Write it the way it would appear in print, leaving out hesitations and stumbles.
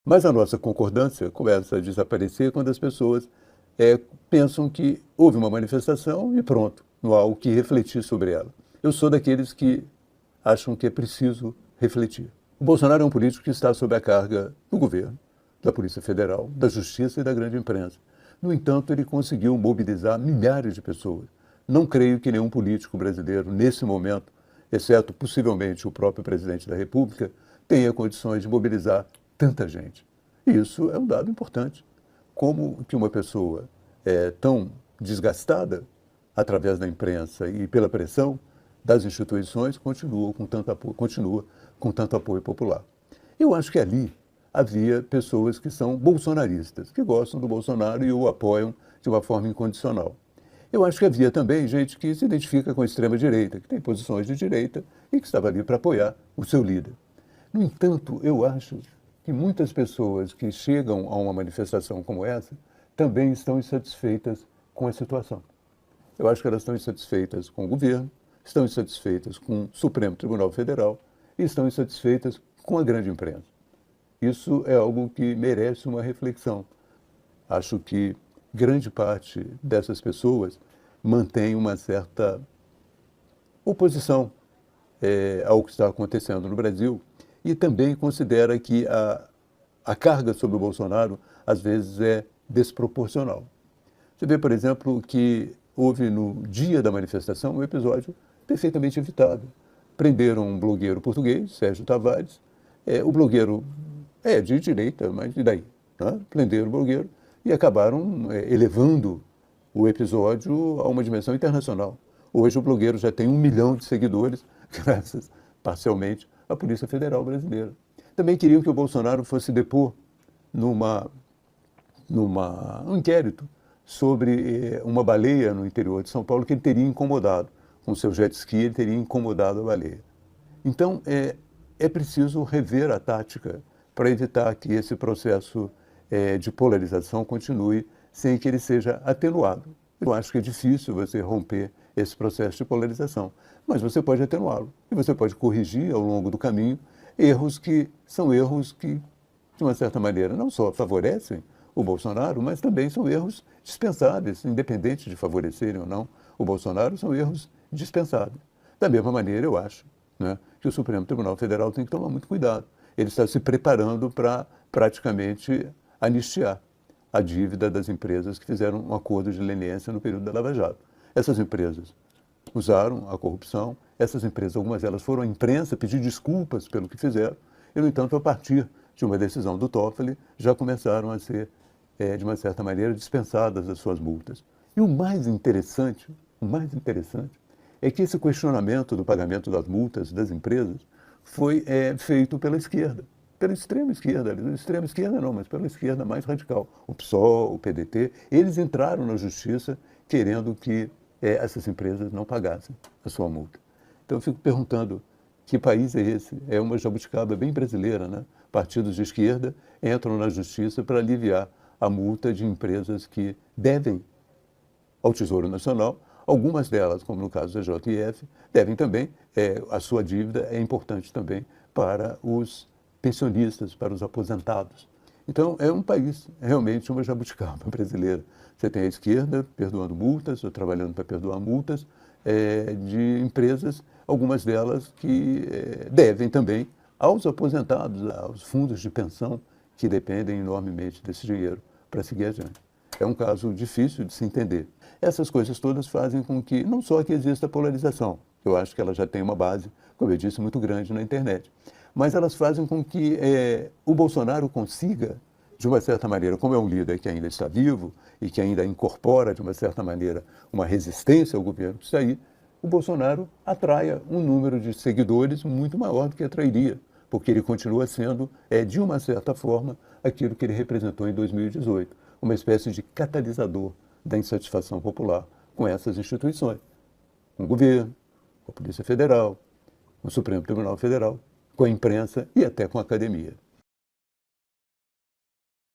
Mas a nossa concordância começa a desaparecer quando as pessoas pensam que houve uma manifestação e pronto, não há o que refletir sobre ela. Eu sou daqueles que acham que é preciso refletir. O Bolsonaro é um político que está sob a carga do governo, da Polícia Federal, da Justiça e da grande imprensa. No entanto, ele conseguiu mobilizar milhares de pessoas. Não creio que nenhum político brasileiro, nesse momento, exceto possivelmente o próprio presidente da República, tenha condições de mobilizar tanta gente. E isso é um dado importante. Como que uma pessoa tão desgastada, através da imprensa e pela pressão das instituições, continua com tanto apoio popular. Eu acho que ali havia pessoas que são bolsonaristas, que gostam do Bolsonaro e o apoiam de uma forma incondicional. Eu acho que havia também gente que se identifica com a extrema-direita, que tem posições de direita e que estava ali para apoiar o seu líder. No entanto, eu acho que muitas pessoas que chegam a uma manifestação como essa também estão insatisfeitas com a situação. Eu acho que elas estão insatisfeitas com o governo, estão insatisfeitas com o Supremo Tribunal Federal e estão insatisfeitas com a grande imprensa. Isso é algo que merece uma reflexão. Acho que grande parte dessas pessoas mantém uma certa oposição ao que está acontecendo no Brasil e também considera que a carga sobre o Bolsonaro, às vezes, é desproporcional. Você vê, por exemplo, que houve no dia da manifestação um episódio perfeitamente evitado. Prenderam um blogueiro português, Sérgio Tavares. O blogueiro é de direita, mas e daí? Né? Prenderam o blogueiro e acabaram elevando o episódio a uma dimensão internacional. Hoje o blogueiro já tem 1 milhão de seguidores, graças, parcialmente, à Polícia Federal Brasileira. Também queriam que o Bolsonaro fosse depor um inquérito sobre uma baleia no interior de São Paulo que ele teria incomodado. Com seu jet ski, ele teria incomodado a baleia. Então, é preciso rever a tática para evitar que esse processo de polarização continue sem que ele seja atenuado. Eu acho que é difícil você romper esse processo de polarização, mas você pode atenuá-lo e você pode corrigir ao longo do caminho erros que são erros que, de uma certa maneira, não só favorecem o Bolsonaro, mas também são erros dispensáveis, independente de favorecerem ou não o Bolsonaro, são erros dispensáveis. Da mesma maneira, eu acho, né, que o Supremo Tribunal Federal tem que tomar muito cuidado. Ele está se preparando para praticamente anistiar a dívida das empresas que fizeram um acordo de leniência no período da Lava Jato. Essas empresas usaram a corrupção, essas empresas, algumas delas foram à imprensa pedir desculpas pelo que fizeram, e, no entanto, a partir de uma decisão do Toffoli, já começaram a ser, de uma certa maneira, dispensadas das suas multas. E o mais interessante é que esse questionamento do pagamento das multas das empresas foi feito pela esquerda, pela extrema esquerda, extrema esquerda não, mas pela esquerda mais radical, o PSOL, o PDT, eles entraram na justiça querendo que essas empresas não pagassem a sua multa. Então eu fico perguntando, que país é esse? É uma jabuticaba bem brasileira, né? Partidos de esquerda entram na justiça para aliviar a multa de empresas que devem ao Tesouro Nacional. Algumas delas, como no caso da JF, devem também, a sua dívida é importante também para os pensionistas, para os aposentados. Então, é um país, realmente uma jabuticaba brasileira. Você tem a esquerda perdoando multas, ou trabalhando para perdoar multas, de empresas, algumas delas que devem também aos aposentados, aos fundos de pensão, que dependem enormemente desse dinheiro para seguir adiante. É um caso difícil de se entender. Essas coisas todas fazem com que, não só que exista polarização, eu acho que ela já tem uma base, como eu disse, muito grande na internet, mas elas fazem com que o Bolsonaro consiga, de uma certa maneira, como é um líder que ainda está vivo e que ainda incorpora, de uma certa maneira, uma resistência ao governo que está aí, o Bolsonaro atraia um número de seguidores muito maior do que atrairia, porque ele continua sendo, de uma certa forma, aquilo que ele representou em 2018, uma espécie de catalisador da insatisfação popular com essas instituições, com o governo, com a Polícia Federal, com o Supremo Tribunal Federal, com a imprensa e até com a academia.